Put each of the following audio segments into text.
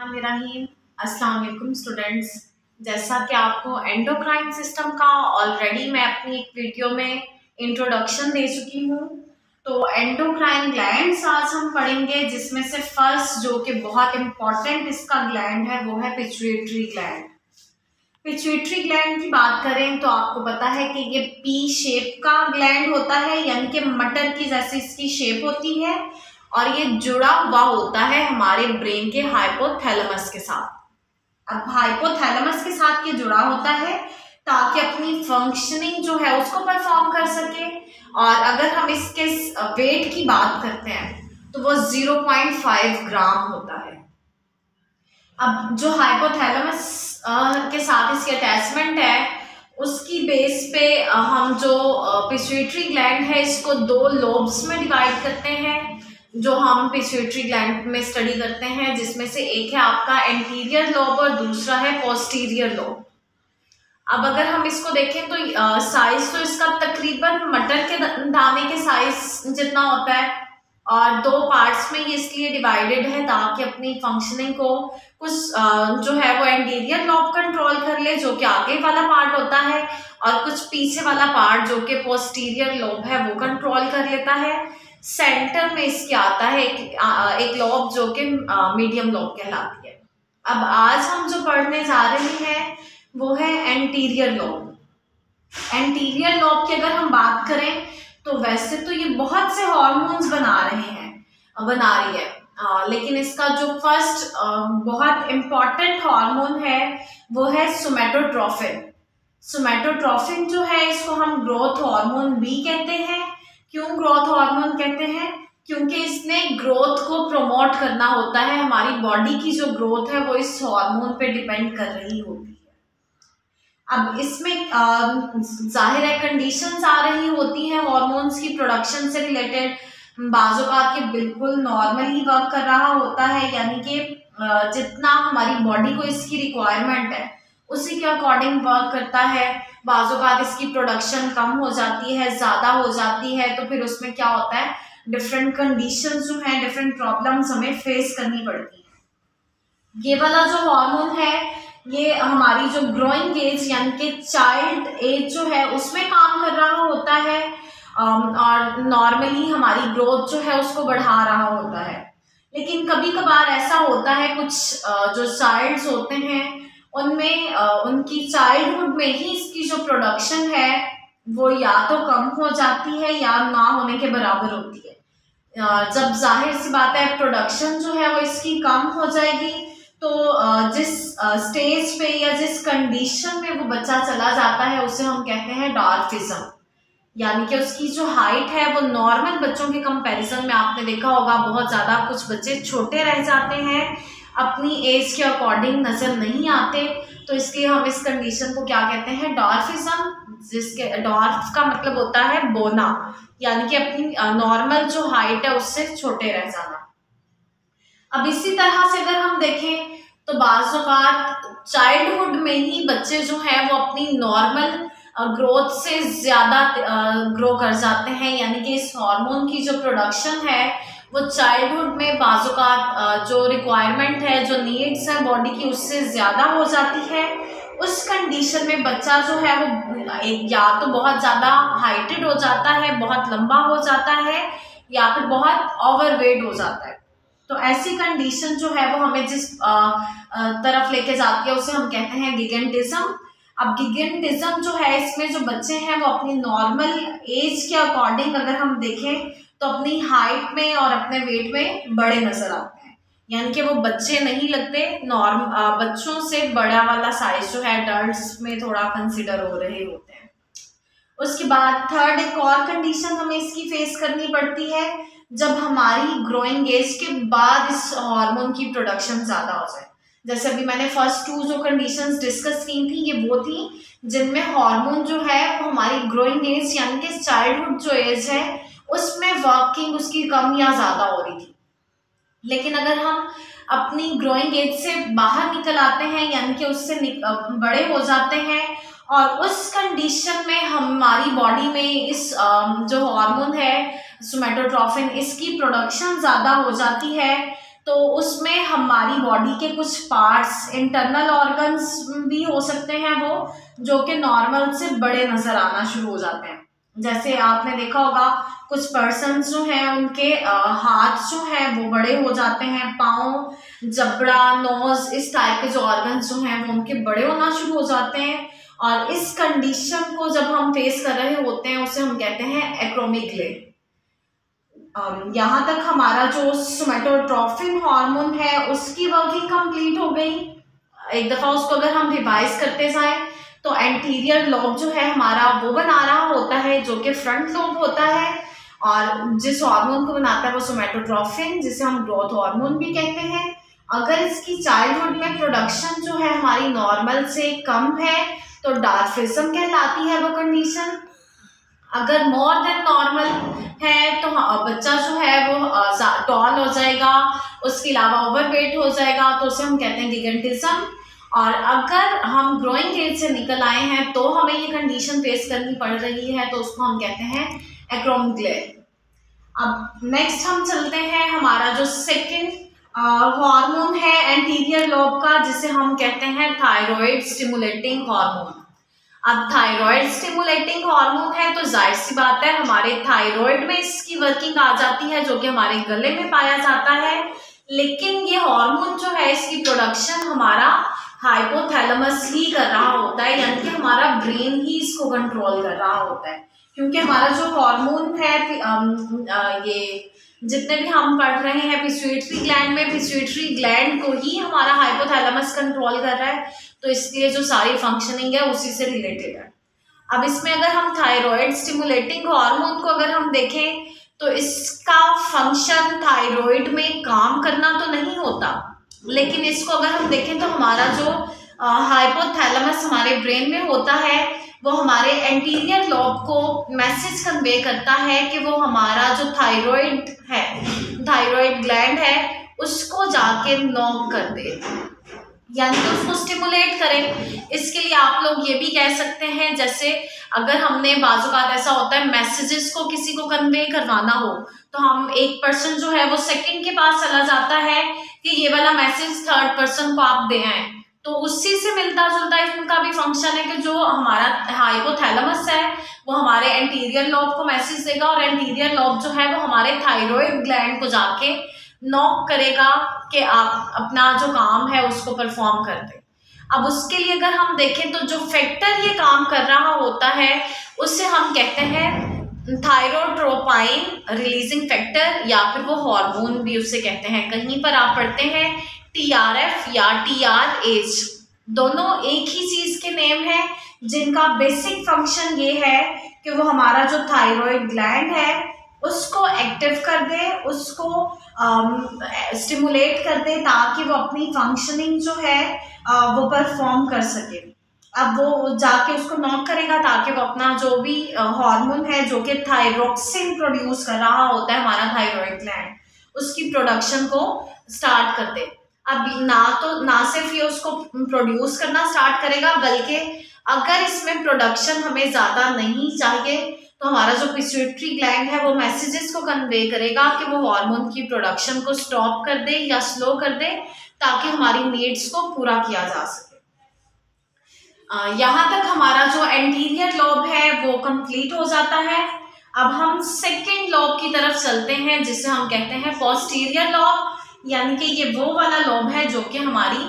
बिस्मिल्लाहिर्रहमानिर्रहीम। अस्सलाम वालेकुम स्टूडेंट्स। जैसा कि आपको एंडोक्राइन सिस्टम का ऑलरेडी मैं अपनी एक वीडियो में इंट्रोडक्शन दे चुकी हूँ, तो एंडोक्राइन ग्लैंड्स आज हम पढ़ेंगे, जिसमें से फर्स्ट जो कि बहुत इंपॉर्टेंट इसका ग्लैंड है वो है पिट्यूटरी ग्लैंड। पिट्यूटरी ग्लैंड की बात करें तो आपको पता है कि ये पी शेप का ग्लैंड होता है, यानी कि मटर की जैसी इसकी शेप होती है और ये जुड़ा हुआ होता है हमारे ब्रेन के हाइपोथैलेमस के साथ। अब हाइपोथैलेमस के साथ ये जुड़ा होता है ताकि अपनी फंक्शनिंग जो है उसको परफॉर्म कर सके। और अगर हम इसके वेट की बात करते हैं तो वो 0.5 ग्राम होता है। अब जो हाइपोथैलेमस के साथ इसकी अटैचमेंट है उसकी बेस पे हम जो पिट्यूटरी ग्लैंड है इसको दो लोब्स में डिवाइड करते हैं, जो हम पिट्यूटरी ग्लैंड में स्टडी करते हैं, जिसमें से एक है आपका एंटीरियर लोब और दूसरा है पोस्टीरियर लोब। अब अगर हम इसको देखें तो साइज तो इसका तकरीबन मटर के दाने के साइज जितना होता है और दो पार्ट्स में ये इसलिए डिवाइडेड है ताकि अपनी फंक्शनिंग को कुछ जो है वो एंटीरियर लोब कंट्रोल कर ले, जो कि आगे वाला पार्ट होता है, और कुछ पीछे वाला पार्ट जो कि पोस्टीरियर लोब है वो कंट्रोल कर लेता है। सेंटर में इसके आता है एक लोब जो कि मीडियम लोब कहलाती है। अब आज हम जो पढ़ने जा रहे हैं वो है एंटीरियर लोब। एंटीरियर लोब की अगर हम बात करें तो वैसे तो ये बहुत से हार्मोन्स बना रही है, लेकिन इसका जो फर्स्ट बहुत इम्पॉर्टेंट हार्मोन है वो है सोमैटोट्रोफिन। सोमैटोट्रोफिन जो है इसको हम ग्रोथ हार्मोन भी कहते हैं। क्यों ग्रोथ हार्मोन कहते हैं? क्योंकि इसने ग्रोथ को प्रमोट करना होता है। हमारी बॉडी की जो ग्रोथ है वो इस हार्मोन पे डिपेंड कर रही होती है। अब इसमें जाहिर है कंडीशंस आ रही होती हैं हार्मोन्स की प्रोडक्शन से रिलेटेड। बाज़-औक़ात ये बिल्कुल नॉर्मली वर्क कर रहा होता है, यानी कि जितना हमारी बॉडी को इसकी रिक्वायरमेंट है उसी के अकॉर्डिंग वर्क करता है। बाज़-औक़ात इसकी प्रोडक्शन कम हो जाती है, ज़्यादा हो जाती है, तो फिर उसमें क्या होता है, डिफरेंट कंडीशंस जो हैं, डिफरेंट प्रॉब्लम्स हमें फेस करनी पड़ती है। ये वाला जो हार्मोन है ये हमारी जो ग्रोइंग एज यानी कि चाइल्ड एज जो है उसमें काम कर रहा होता है और नॉर्मली हमारी ग्रोथ जो है उसको बढ़ा रहा होता है। लेकिन कभी कभार ऐसा होता है कुछ जो चाइल्ड्स होते हैं उनमें उनकी चाइल्डहुड में ही इसकी जो प्रोडक्शन है वो या तो कम हो जाती है या ना होने के बराबर होती है। जब जाहिर सी बात है प्रोडक्शन जो है वो इसकी कम हो जाएगी तो जिस स्टेज पे या जिस कंडीशन में वो बच्चा चला जाता है उसे हम कहते हैं डॉर्फिज्म, यानी कि उसकी जो हाइट है वो नॉर्मल बच्चों के कंपैरिजन में आपने देखा होगा बहुत ज़्यादा कुछ बच्चे छोटे रह जाते हैं, अपनी एज के अकॉर्डिंग नज़र नहीं आते, तो इसलिए हम इस कंडीशन को क्या कहते हैं, डॉर्फिज्म, जिसके डॉर्फ का मतलब होता है बोना, यानी कि अपनी नॉर्मल जो हाइट है उससे छोटे रह जाना। अब इसी तरह से अगर हम देखें तो बाज़ औक़ात चाइल्डहुड में ही बच्चे जो हैं वो अपनी नॉर्मल ग्रोथ से ज़्यादा ग्रो कर जाते हैं, यानी कि इस हार्मोन की जो प्रोडक्शन है वो चाइल्डहुड में बाज़ औक़ात जो रिक्वायरमेंट है, जो नीड्स है बॉडी की, उससे ज़्यादा हो जाती है। उस कंडीशन में बच्चा जो है वो या तो बहुत ज़्यादा हाइटेड हो जाता है, बहुत लंबा हो जाता है, या फिर बहुत ओवरवेट हो जाता है। तो ऐसी कंडीशन जो है वो हमें जिस तरफ लेके जाती है उसे हम कहते हैं गिगेंटिज्म। अब गिगेंटिज्म जो है इसमें जो बच्चे हैं वो अपनी नॉर्मल एज के अकॉर्डिंग अगर हम देखें तो अपनी हाइट में और अपने वेट में बड़े नजर आते हैं, यानी कि वो बच्चे नहीं लगते, बच्चों से बड़ा वाला साइज जो है एडल्ट्स में थोड़ा कंसिडर हो रहे होते हैं। उसके बाद थर्ड एक और कंडीशन हमें इसकी फेस करनी पड़ती है जब हमारी ग्रोइंग एज के बाद इस हार्मोन की प्रोडक्शन ज़्यादा हो जाए। जैसे अभी मैंने फर्स्ट टू जो कंडीशंस डिस्कस की थी ये वो थी जिनमें हार्मोन जो है वो हमारी ग्रोइंग एज यानी कि चाइल्डहुड जो एज है उसमें वर्किंग उसकी कम या ज़्यादा हो रही थी। लेकिन अगर हम अपनी ग्रोइंग एज से बाहर निकल आते हैं यानी कि उससे बड़े हो जाते हैं और उस कंडीशन में हमारी बॉडी में इस जो हार्मोन है सोमैटोट्रोफिन इसकी प्रोडक्शन ज़्यादा हो जाती है, तो तो उसमें हमारी बॉडी के कुछ पार्ट्स, इंटरनल ऑर्गन्स भी हो सकते हैं वो, जो कि नॉर्मल से बड़े नजर आना शुरू हो जाते हैं। जैसे आपने देखा होगा कुछ पर्सन्स जो हैं उनके हाथ जो हैं वो बड़े हो जाते हैं, पाँव, जबड़ा, नोज, इस टाइप के जो ऑर्गन्स जो हैं वो उनके बड़े होना शुरू हो जाते हैं। और इस कंडीशन को जब हम फेस कर रहे होते हैं उसे हम कहते हैं एक्रोमिक ग्ले। यहाँ तक हमारा जो सोमैटोट्रोपिन हार्मोन है उसकी वर्किंग कंप्लीट हो गई। एक दफ़ा उसको अगर हम रिवाइज करते जाएं तो एंटीरियर लोब जो है हमारा वो बना रहा होता है, जो कि फ्रंट लोब होता है, और जिस हार्मोन को बनाता है वो सोमैटोट्रोपिन, जिसे हम ग्रोथ हार्मोन भी कहते हैं। अगर इसकी चाइल्डहुड में प्रोडक्शन जो है हमारी नॉर्मल से कम है तो डार्फिज्म कहलाती है वो कंडीशन। अगर मोर देन नॉर्मल है तो बच्चा जो है वो टॉल हो जाएगा, उसके अलावा ओवरवेट हो जाएगा, तो उसे हम कहते हैं गिगेंटिज्म। और अगर हम ग्रोइंग एज से निकल आए हैं तो हमें ये कंडीशन फेस करनी पड़ रही है तो उसको हम कहते हैं एक्रोमिक ग्ले। अब नेक्स्ट हम चलते हैं, हमारा जो सेकंड हार्मोन है एंटीरियर लोब का, जिसे हम कहते हैं थायराइड स्टिमुलेटिंग हार्मोन। अब थायराइड स्टिमुलेटिंग हार्मोन है तो जाहिर सी बात है हमारे थायराइड में इसकी वर्किंग आ जाती है, जो कि हमारे गले में पाया जाता है। लेकिन ये हार्मोन जो है इसकी प्रोडक्शन हमारा हाइपोथैलेमस ही कर रहा होता है, यानी कि हमारा ब्रेन ही इसको कंट्रोल कर रहा होता है। क्योंकि हमारा जो हार्मोन है ये जितने भी हम पढ़ रहे हैं पिट्यूटरी ग्लैंड में, पिट्यूटरी ग्लैंड को ही हमारा हाइपोथैलेमस कंट्रोल कर रहा है, तो इसलिए जो सारी फंक्शनिंग है उसी से रिलेटेड है। अब इसमें अगर हम थायराइड स्टिमुलेटिंग हार्मोन को अगर हम देखें तो इसका फंक्शन थायराइड में काम करना तो नहीं होता, लेकिन इसको अगर हम देखें तो हमारा जो हाइपोथैलेमस हमारे ब्रेन में होता है वो हमारे एंटीरियर लोब को मैसेज कन्वे करता है कि वो हमारा जो थायराइड है, थायराइड ग्लैंड है, उसको जाके नॉक कर दे, यानी कि उसको स्टिमुलेट करें। इसके लिए आप लोग ये भी कह सकते हैं, जैसे अगर हमने बाज़-औक़ात ऐसा होता है मैसेजेस को किसी को कन्वे करवाना हो तो हम एक पर्सन जो है वो सेकंड के पास चला जाता है कि ये वाला मैसेज थर्ड पर्सन को आप दे आएं, तो उसी से मिलता जुलता इनका भी फंक्शन है कि जो हमारा हाइपोथैलेमस है वो हमारे एंटीरियर लोब को मैसेज देगा और एंटीरियर लोब जो है वो हमारे थायराइड ग्लैंड को जाके नॉक करेगा कि आप अपना जो काम है उसको परफॉर्म कर दें। अब उसके लिए अगर हम देखें तो जो फैक्टर ये काम कर रहा होता है उसे हम कहते हैं थायरोट्रोपाइन रिलीजिंग फैक्टर, या फिर वो हार्मोन भी उसे कहते हैं। कहीं पर आप पढ़ते हैं TRF या TRH, दोनों एक ही चीज के नेम है जिनका बेसिक फंक्शन ये है कि वो हमारा जो थायराइड ग्लैंड है उसको एक्टिव कर दे, उसको स्टिमुलेट कर दे ताकि वो अपनी फंक्शनिंग जो है वो परफॉर्म कर सके। अब वो जाके उसको नॉक करेगा ताकि वो अपना जो भी हार्मोन है जो कि थायरोक्सिन प्रोड्यूस कर रहा होता है हमारा थायराइड ग्लैंड, उसकी प्रोडक्शन को स्टार्ट कर दे। अब ना सिर्फ ये उसको प्रोड्यूस करना स्टार्ट करेगा, बल्कि अगर इसमें प्रोडक्शन हमें ज़्यादा नहीं चाहिए तो हमारा जो पिट्यूटरी ग्लैंड है वो मैसेजेस को कन्वे करेगा कि वो हार्मोन की प्रोडक्शन को स्टॉप कर दे या स्लो कर दे ताकि हमारी नीड्स को पूरा किया जा सके। यहाँ तक हमारा जो एंटीरियर लोब है वो कंप्लीट हो जाता है। अब हम सेकेंड लोब की तरफ चलते हैं जिसे हम कहते हैं पोस्टीरियर लोब, यानी कि ये वो वाला लोब है जो कि हमारी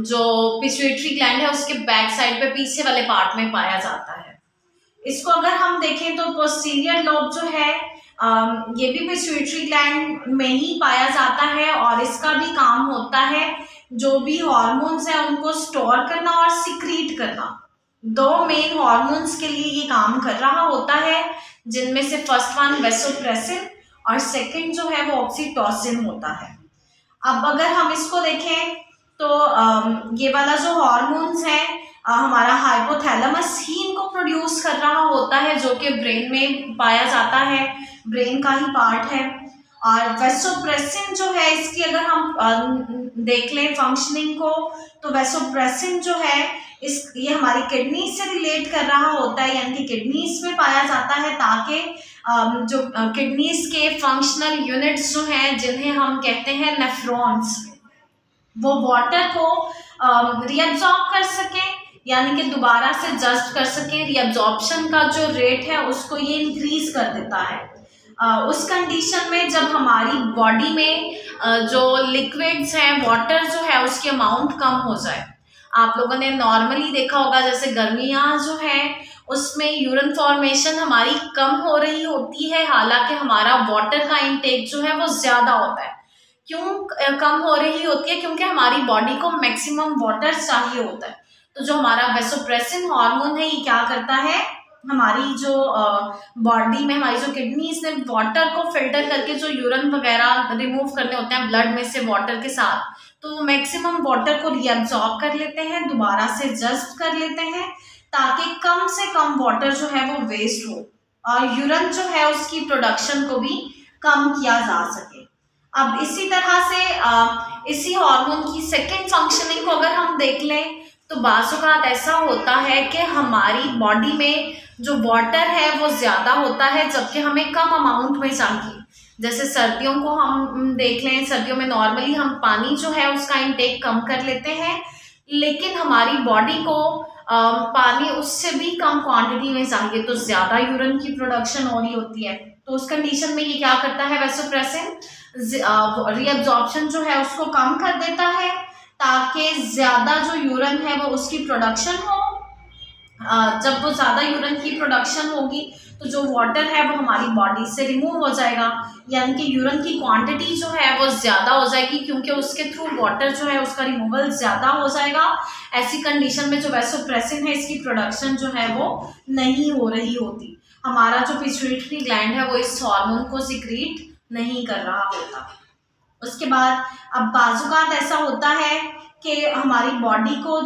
जो पिट्यूटरी ग्लैंड है उसके बैक साइड पे पीछे वाले पार्ट में पाया जाता है। इसको अगर हम देखें तो पोस्टीरियर लोब जो है ये भी पिट्यूटरी ग्लैंड में ही पाया जाता है और इसका भी काम होता है जो भी हार्मोन्स हैं उनको स्टोर करना और सिक्रीट करना। दो मेन हार्मोन्स के लिए ये काम कर रहा होता है, जिनमें से फर्स्ट वन वैसोप्रेसिन और सेकंड जो है वो ऑक्सीटोसिन होता है। अब अगर हम इसको देखें तो ये वाला जो हार्मोन्स है हमारा हाइपोथैलेमस ही इनको प्रोड्यूस कर रहा होता है, जो कि ब्रेन में पाया जाता है, ब्रेन का ही पार्ट है। और वैसोप्रेसिन जो है इसकी अगर हम देख लें फंक्शनिंग को तो वैसोप्रेसिन जो है ये हमारी किडनी से रिलेट कर रहा होता है, यानी कि किडनीज में पाया जाता है, ताकि जो किडनीज के फंक्शनल यूनिट्स जो हैं जिन्हें हम कहते हैं नेफ्रॉन्स, वो वाटर को रीअब्जॉर्ब कर सके, यानी कि दोबारा से जस्ट कर सके। रीअब्जॉर्प्शन का जो रेट है उसको ये इंक्रीज कर देता है। उस कंडीशन में जब हमारी बॉडी में जो लिक्विड्स हैं, वाटर जो है उसकी अमाउंट कम हो जाए। आप लोगों ने नॉर्मली देखा होगा जैसे गर्मियाँ जो है उसमें यूरिन फॉर्मेशन हमारी कम हो रही होती है, हालांकि हमारा वाटर का इंटेक जो है वो ज़्यादा होता है। क्यों कम हो रही होती है? क्योंकि हमारी बॉडी को मैक्सिमम वाटर चाहिए होता है। तो जो हमारा वैसोप्रेसिन हार्मोन है ये क्या करता है, हमारी जो बॉडी में हमारी जो किडनीज ने वाटर को फिल्टर करके जो यूरिन वगैरह रिमूव करने होते हैं ब्लड में से वाटर के साथ, तो वो मैक्सिमम वाटर को रीअब्जॉर्ब कर लेते हैं, दोबारा से जस्ट कर लेते हैं, ताकि कम से कम वाटर जो है वो वेस्ट हो और यूरिन जो है उसकी प्रोडक्शन को भी कम किया जा सके। अब इसी तरह से इसी हार्मोन की सेकेंड फंक्शनिंग को अगर हम देख लें तो बाज़-औक़ात ऐसा होता है कि हमारी बॉडी में जो वाटर है वो ज़्यादा होता है जबकि हमें कम अमाउंट में चाहिए। जैसे सर्दियों को हम देख लें, सर्दियों में नॉर्मली हम पानी जो है उसका इंटेक कम कर लेते हैं, लेकिन हमारी बॉडी को पानी उससे भी कम क्वांटिटी में चाहिए, तो ज़्यादा यूरिन की प्रोडक्शन हो रही होती है। तो उस कंडीशन में ये क्या करता है, वैसोप्रेसिन रीअब्जॉर्प्शन जो है उसको कम कर देता है, ताकि ज़्यादा जो यूरिन है वो उसकी प्रोडक्शन हो। जब वो ज़्यादा यूरिन की प्रोडक्शन होगी तो जो वाटर है वो हमारी बॉडी से रिमूव हो जाएगा, यानी कि यूरिन की क्वांटिटी जो है वो ज़्यादा हो जाएगी, क्योंकि उसके थ्रू वाटर जो है उसका रिमूवल ज़्यादा हो जाएगा। ऐसी कंडीशन में जो वैसोप्रेसिन है इसकी प्रोडक्शन जो है वो नहीं हो रही होती। हमारा जो पिट्यूटरी ग्लैंड है वो इस हार्मोन को सिक्रीट नहीं कर रहा होता। उसके बाद अब बाज़-औक़ात ऐसा होता है कि हमारी बॉडी को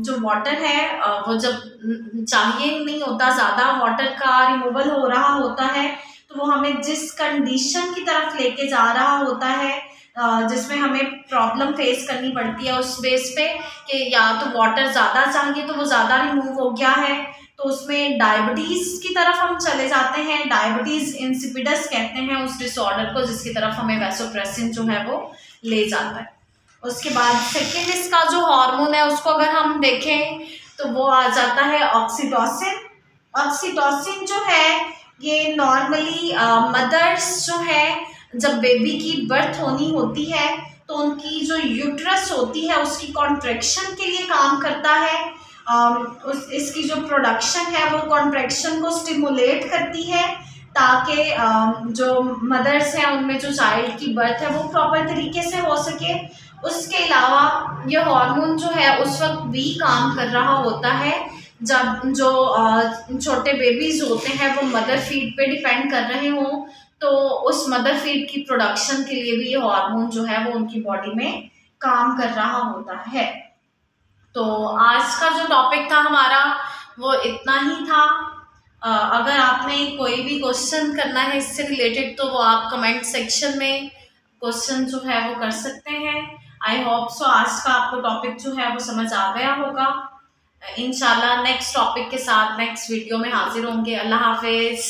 जो वाटर है वो जब चाहिए नहीं होता, ज़्यादा वाटर का रिमूवल हो रहा होता है, तो वो हमें जिस कंडीशन की तरफ लेके जा रहा होता है जिसमें हमें प्रॉब्लम फेस करनी पड़ती है उस बेस पे कि या तो वाटर ज़्यादा चाहिए तो वो ज़्यादा रिमूव हो गया है, तो उसमें डायबिटीज़ की तरफ हम चले जाते हैं। डायबिटीज़ इंसिपिडस कहते हैं उस डिसऑर्डर को जिसकी तरफ हमें वैसोप्रेसिन जो है वो ले जाता है। उसके बाद सेकेंड इसका जो हार्मोन है उसको अगर हम देखें तो वो आ जाता है ऑक्सीटोसिन। ऑक्सीटोसिन जो है ये नॉर्मली मदर्स जो है जब बेबी की बर्थ होनी होती है तो उनकी जो यूट्रस होती है उसकी कॉन्ट्रैक्शन के लिए काम करता है। इसकी जो प्रोडक्शन है वो कॉन्ट्रैक्शन को स्टिमुलेट करती है, ताकि जो मदर्स हैं उनमें जो चाइल्ड की बर्थ है वो प्रॉपर तरीके से हो सके। उसके अलावा ये हार्मोन जो है उस वक्त भी काम कर रहा होता है जब जो छोटे बेबीज होते हैं वो मदर फीड पे डिपेंड कर रहे हों, तो उस मदर फीड की प्रोडक्शन के लिए भी ये हार्मोन जो है वो उनकी बॉडी में काम कर रहा होता है। तो आज का जो टॉपिक था हमारा वो इतना ही था। अगर आपने कोई भी क्वेश्चन करना है इससे रिलेटेड तो वो आप कमेंट सेक्शन में क्वेश्चन जो है वो कर सकते हैं। आई होप सो आज का आपको टॉपिक जो है वो समझ आ गया होगा। इंशाल्लाह नेक्स्ट टॉपिक के साथ नेक्स्ट वीडियो में हाजिर होंगे। अल्लाह हाफिज़।